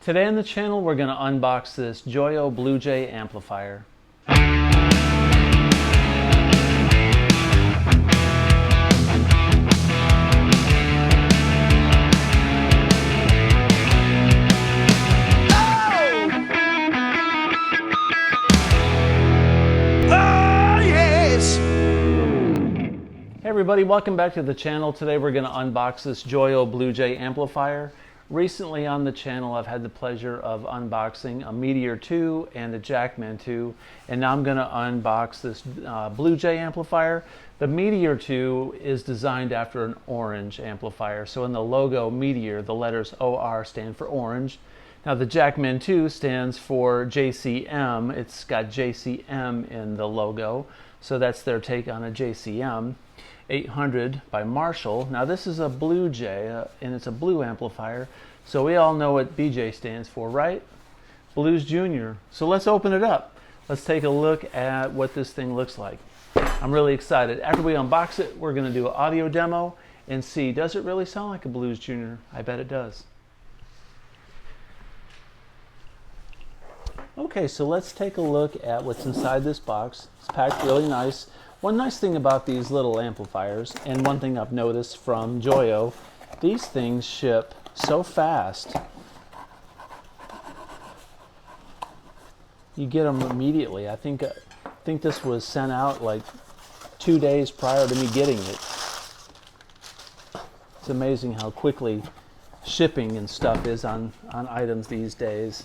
Today on the channel we're going to unbox this Joyo Bluejay amplifier. Hey everybody, welcome back to the channel. Today we're going to unbox this Joyo Bluejay amplifier. Recently on the channel I've had the pleasure of unboxing a Meteor 2 and a Jackman 2, and now I'm going to unbox this Bluejay amplifier. The Meteor 2 is designed after an orange amplifier, so in the logo Meteor the letters OR stand for orange. Now the Jackman 2 stands for JCM. It's got JCM in the logo, so that's their take on a JCM. 800 by Marshall. Now this is a Bluejay and it's a blue amplifier, so we all know what BJ stands for, right? Blues Junior. So let's open it up. Let's take a look at what this thing looks like. I'm really excited. After we unbox it, we're going to do an audio demo and see, does it really sound like a Blues Junior? I bet it does. Okay, so let's take a look at what's inside this box. It's packed really nice. One nice thing about these little amplifiers, and one thing I've noticed from Joyo, these things ship so fast. You get them immediately. I think this was sent out like 2 days prior to me getting it. It's amazing how quickly shipping and stuff is on items these days.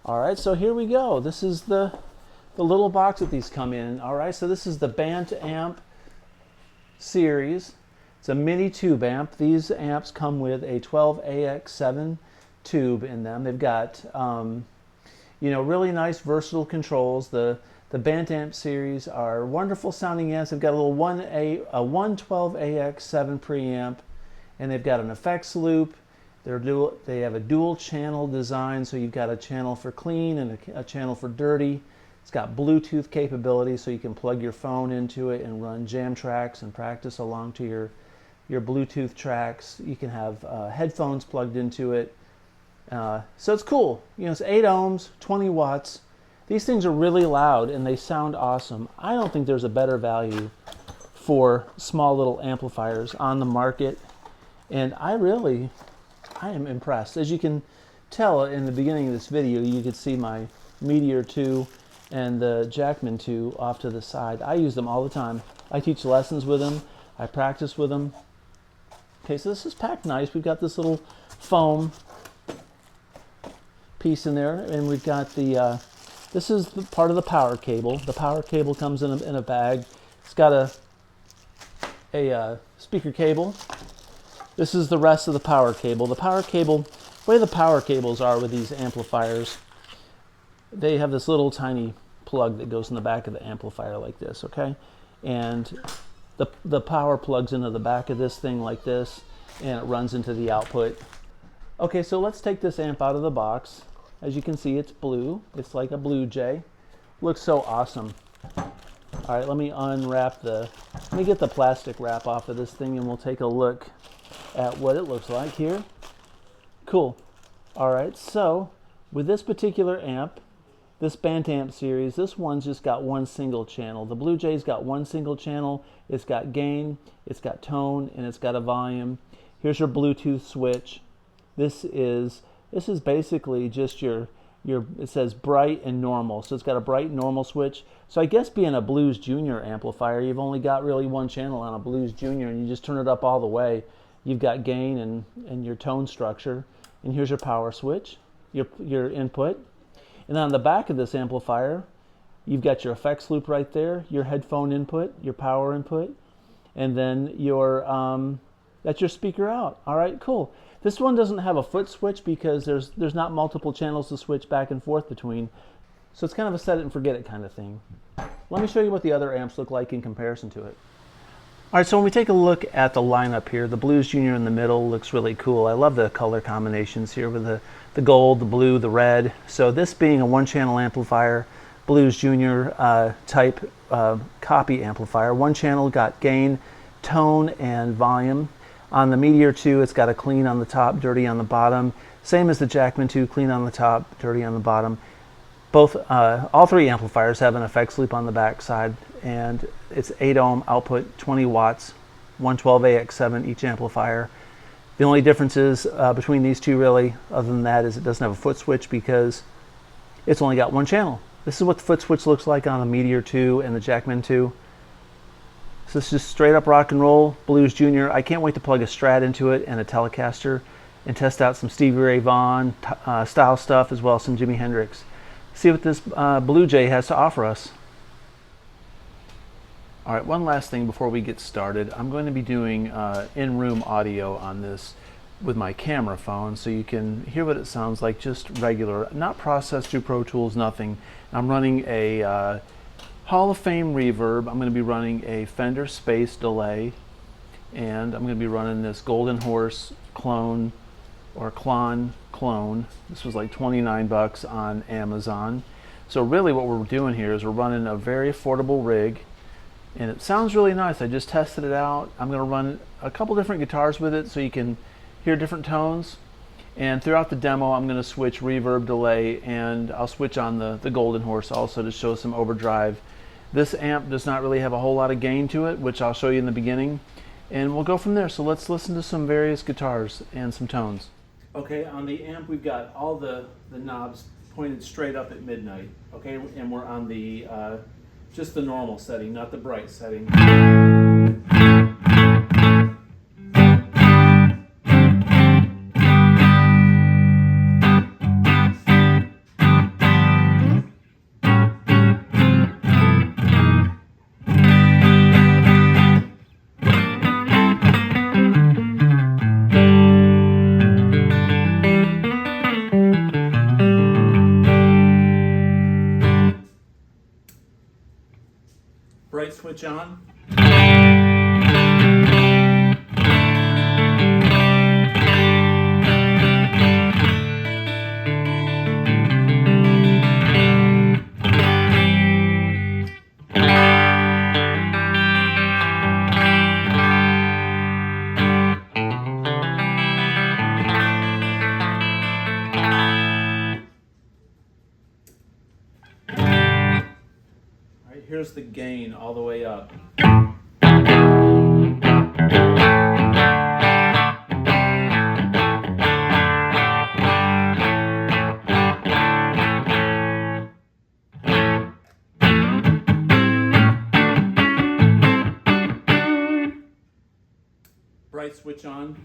All right, so here we go. This is the little box that these come in. All right, so this is the Bantamp series. It's a mini tube amp. These amps come with a 12AX7 tube in them. They've got really nice versatile controls. The Bantamp series are wonderful sounding amps. They've got a little 112AX7 preamp, and they've got an effects loop. They have a dual channel design, so you've got a channel for clean and a channel for dirty. It's got Bluetooth capability, so you can plug your phone into it and run jam tracks and practice along to your Bluetooth tracks. You can have headphones plugged into it. So it's cool. It's 8 ohms, 20 watts. These things are really loud and they sound awesome. I don't think there's a better value for small little amplifiers on the market. And I am impressed. As you can tell in the beginning of this video, you could see my Meteor 2 and the Jackman 2 off to the side. I use them all the time. I teach lessons with them. I practice with them. Okay, so this is packed nice. We've got this little foam piece in there, and we've got the, this is the part of the power cable. The power cable comes in a bag. It's got a speaker cable. This is the rest of the power cable. The power cable, the way the power cables are with these amplifiers, they have this little tiny plug that goes in the back of the amplifier like this, okay? And the power plugs into the back of this thing like this, and it runs into the output. Okay, so let's take this amp out of the box. As you can see, it's blue. It's like a Bluejay. Looks so awesome. All right, let me get the plastic wrap off of this thing, and we'll take a look at what it looks like here. Cool. All right, so with this particular amp, this Bantamp series, this one's just got one single channel. The Bluejay's got one single channel. It's got gain, it's got tone, and it's got a volume. Here's your Bluetooth switch. This is basically just your it says bright and normal. So it's got a bright and normal switch. So I guess being a Blues Junior amplifier, you've only got really one channel on a Blues Junior, and you just turn it up all the way. You've got gain and your tone structure. And here's your power switch, your input. And then on the back of this amplifier, you've got your effects loop right there, your headphone input, your power input, and then that's your speaker out. All right, cool. This one doesn't have a foot switch because there's not multiple channels to switch back and forth between. So it's kind of a set it and forget it kind of thing. Let me show you what the other amps look like in comparison to it. All right, so when we take a look at the lineup here, the Blues Junior in the middle looks really cool. I love the color combinations here with the gold, the blue, the red. So this being a one-channel amplifier, Blues Junior type copy amplifier. One channel got gain, tone, and volume. On the Meteor 2, it's got a clean on the top, dirty on the bottom. Same as the Jackman 2, clean on the top, dirty on the bottom. Both, all three amplifiers have an effects loop on the back side, and it's 8 ohm output, 20 watts, 112AX7 each amplifier. The only difference is between these two, really, other than that, is it doesn't have a foot switch because it's only got one channel. This is what the foot switch looks like on the Meteor 2 and the Jackman 2. So this is just straight up rock and roll, Blues Junior. I can't wait to plug a Strat into it and a Telecaster and test out some Stevie Ray Vaughan style stuff, as well as some Jimi Hendrix. See what this Bluejay has to offer us. All right, one last thing before we get started. I'm going to be doing in-room audio on this with my camera phone, so you can hear what it sounds like, just regular, not processed through Pro Tools, nothing. I'm running a Hall of Fame reverb. I'm going to be running a Fender Space delay, and I'm going to be running this Golden Horse clone, or clone. This was like 29 bucks on Amazon. So really what we're doing here is we're running a very affordable rig, and it sounds really nice. I just tested it out. I'm going to run a couple different guitars with it so you can hear different tones. And throughout the demo, I'm going to switch reverb, delay, and I'll switch on the Golden Horse also to show some overdrive. This amp does not really have a whole lot of gain to it, which I'll show you in the beginning. And we'll go from there. So let's listen to some various guitars and some tones. Okay, on the amp we've got all the knobs pointed straight up at midnight. Okay, and we're on the just the normal setting, not the bright setting. Bright switch on. Here's the gain all the way up. Bright switch on.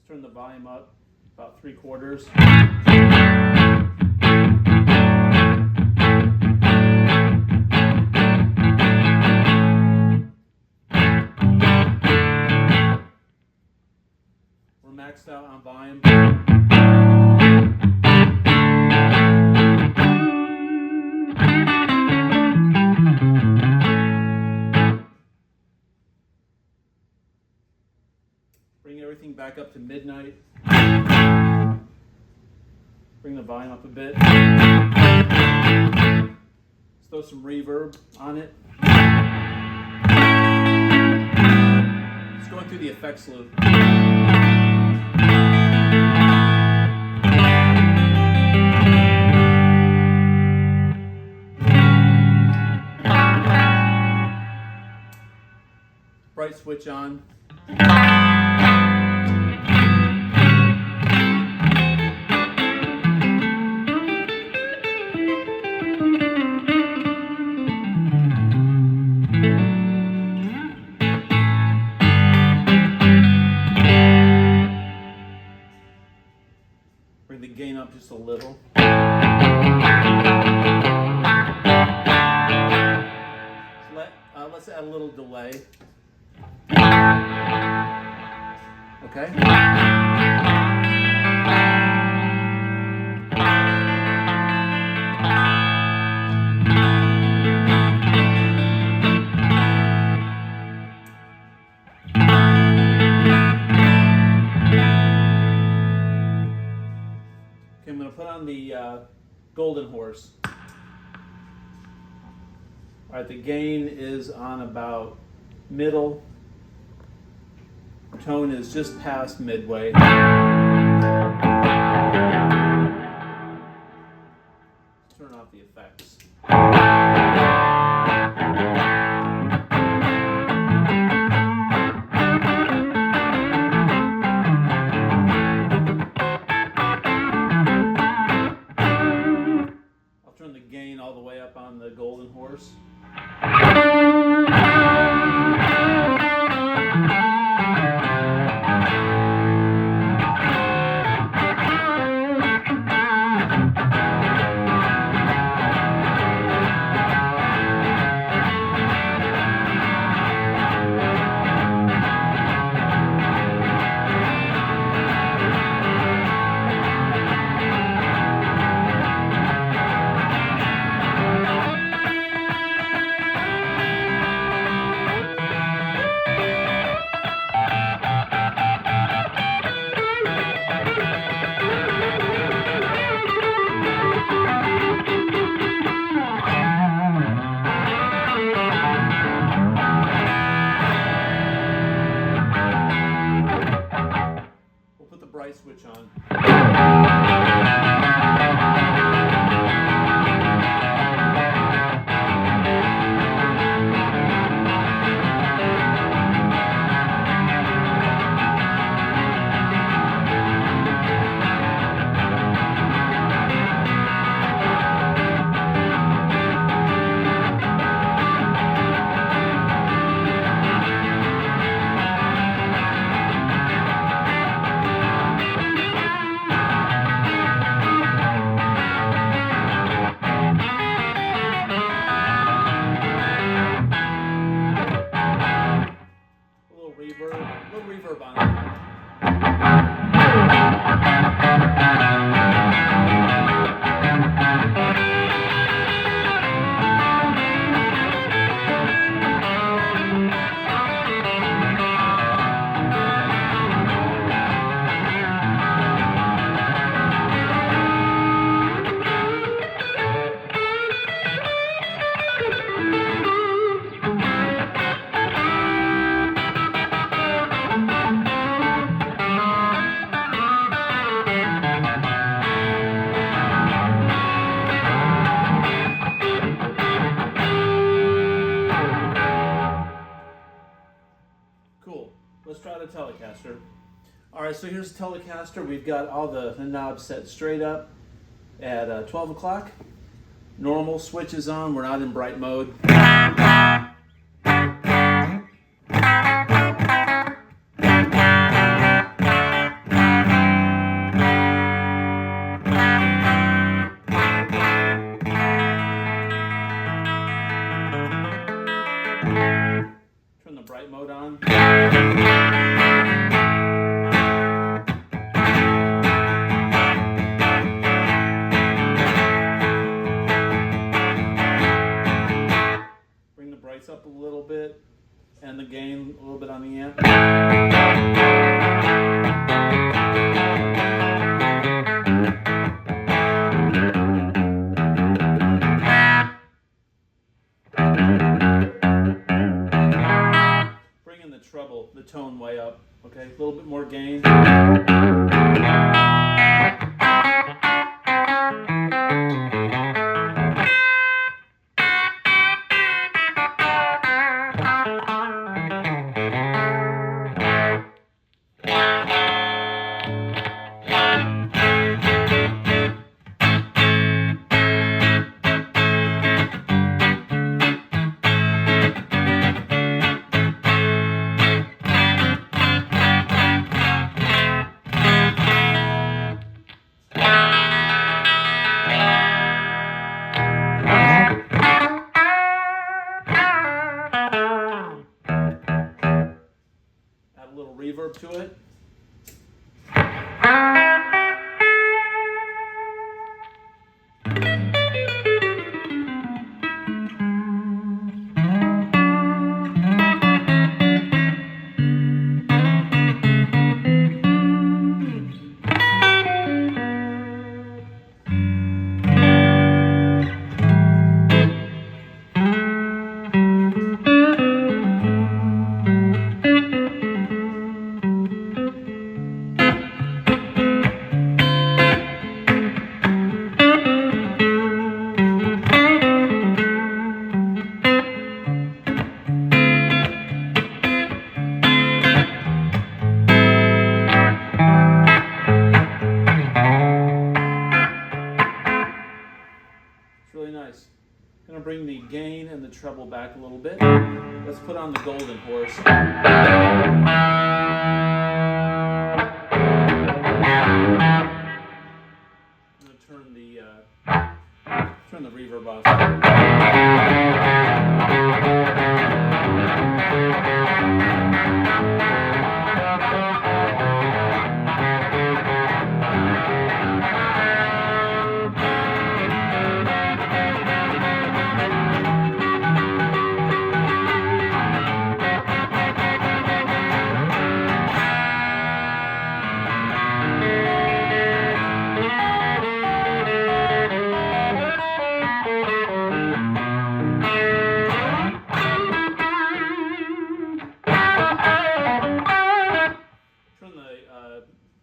The volume up about 3/4. We're maxed out on volume. Bring everything back up to midnight. Bring the volume up a bit. Let's throw some reverb on it. It's going through the effects loop. Bright switch on. Bring the gain up just a little. Let's add a little delay. Okay. I'm going to put on the Golden Horse. All right, the gain is on about middle. Tone is just past midway. Turn off the effects. I'll turn the gain all the way up on the Golden Horse. Switch on. Reverb on it. Cool. Let's try the Telecaster. Alright, so here's the Telecaster. We've got all the knobs set straight up at 12 o'clock. Normal switch is on. We're not in bright mode. Turn the bright mode on. Bring the brights up a little bit and the gain a little bit on the amp. Treble, the tone way up, okay? A little bit more gain. Reverb to it. the treble back a little bit. Let's put on the golden horse. I'm going to turn the reverb off.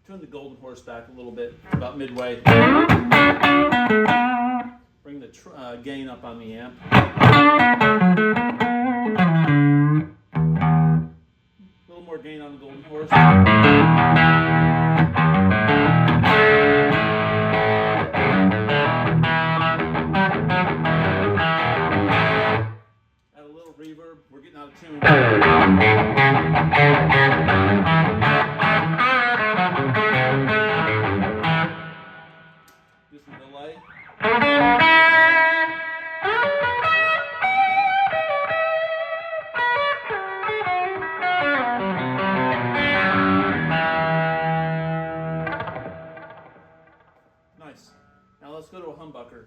Turn the golden horse back a little bit, about midway. Bring the gain up on the amp. A little more gain on the golden horse. Add a little reverb. We're getting out of tune. Do some delay. Nice. Now let's go to a humbucker.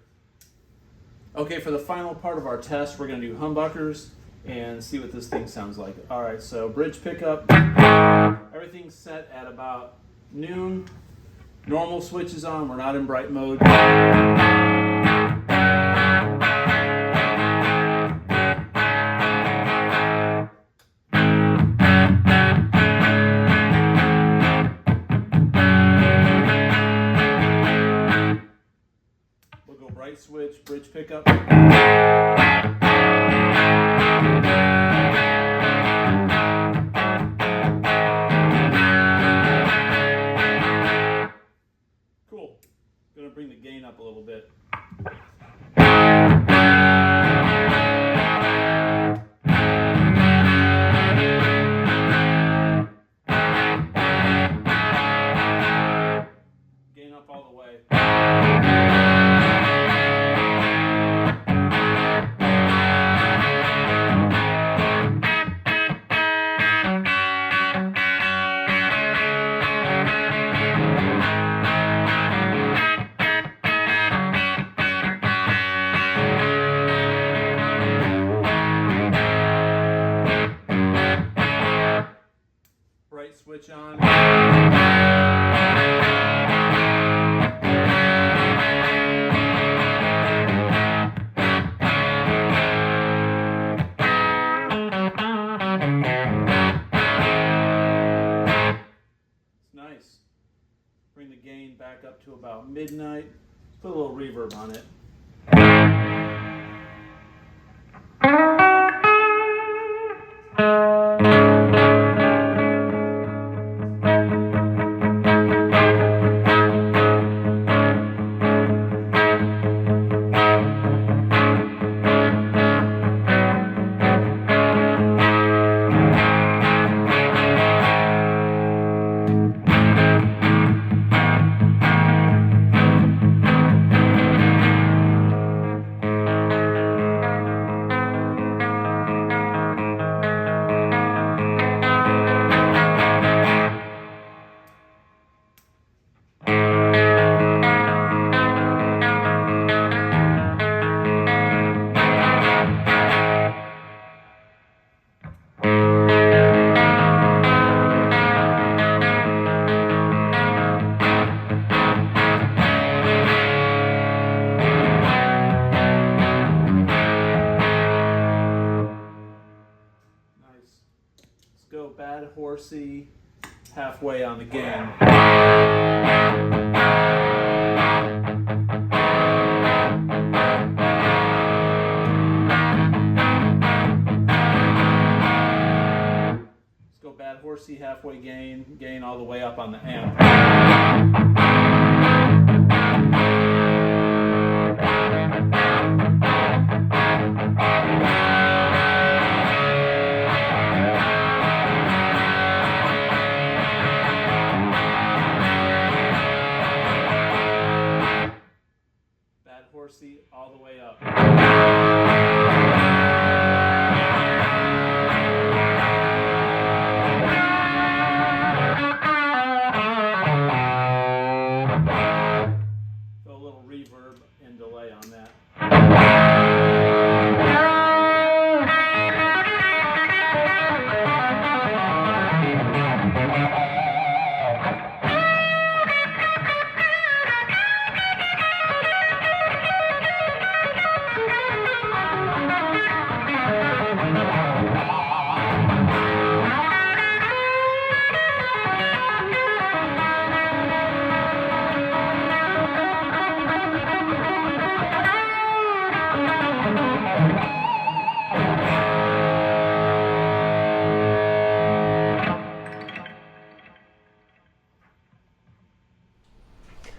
Okay, for the final part of our test, we're going to do humbuckers and see what this thing sounds like. All right, so bridge pickup. Everything's set at about noon. Normal switch is on. We're not in bright mode. We'll go bright switch, bridge pickup. Cool. Gonna bring the gain up a little bit. Gain up all the way. Bright switch on. It's nice. Bring the gain back up to about midnight. Put a little reverb on it. Go bad horsey halfway on the gain. Let's go bad horsey halfway gain all the way up on the amp.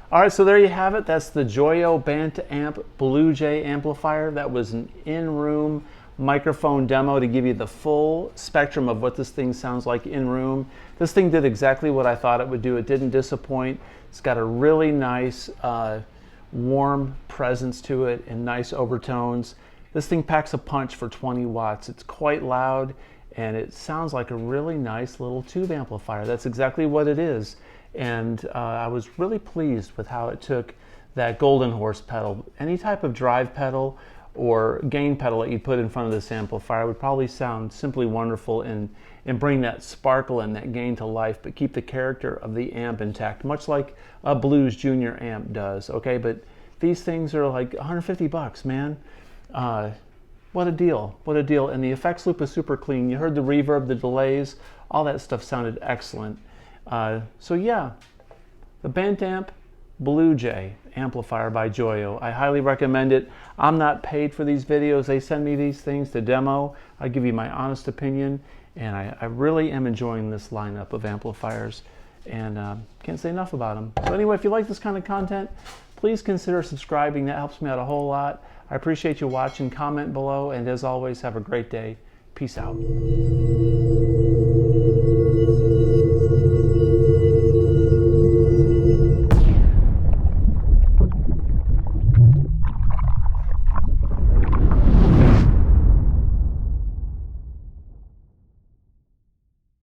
All right, so there you have it. That's the Joyo Bantamp Bluejay amplifier. That was an in-room microphone demo to give you the full spectrum of what this thing sounds like in room. This thing did exactly what I thought it would do. It didn't disappoint. It's got a really nice warm presence to it and nice overtones. This thing packs a punch for 20 watts. It's quite loud and it sounds like a really nice little tube amplifier. That's exactly what it is. And I was really pleased with how it took that golden horse pedal. Any type of drive pedal or gain pedal that you put in front of this amplifier would probably sound simply wonderful and bring that sparkle and that gain to life, but keep the character of the amp intact, much like a Blues Junior amp does. Okay, but these things are like 150 bucks, man. What a deal, what a deal. And the effects loop is super clean. You heard the reverb, the delays, all that stuff sounded excellent. So yeah, the Bantamp Bluejay amplifier by Joyo. I highly recommend it. I'm not paid for these videos. They send me these things to demo. I give you my honest opinion, and I really am enjoying this lineup of amplifiers, and can't say enough about them. So anyway, if you like this kind of content, please consider subscribing. That helps me out a whole lot. I appreciate you watching. Comment below, and as always, have a great day. Peace out.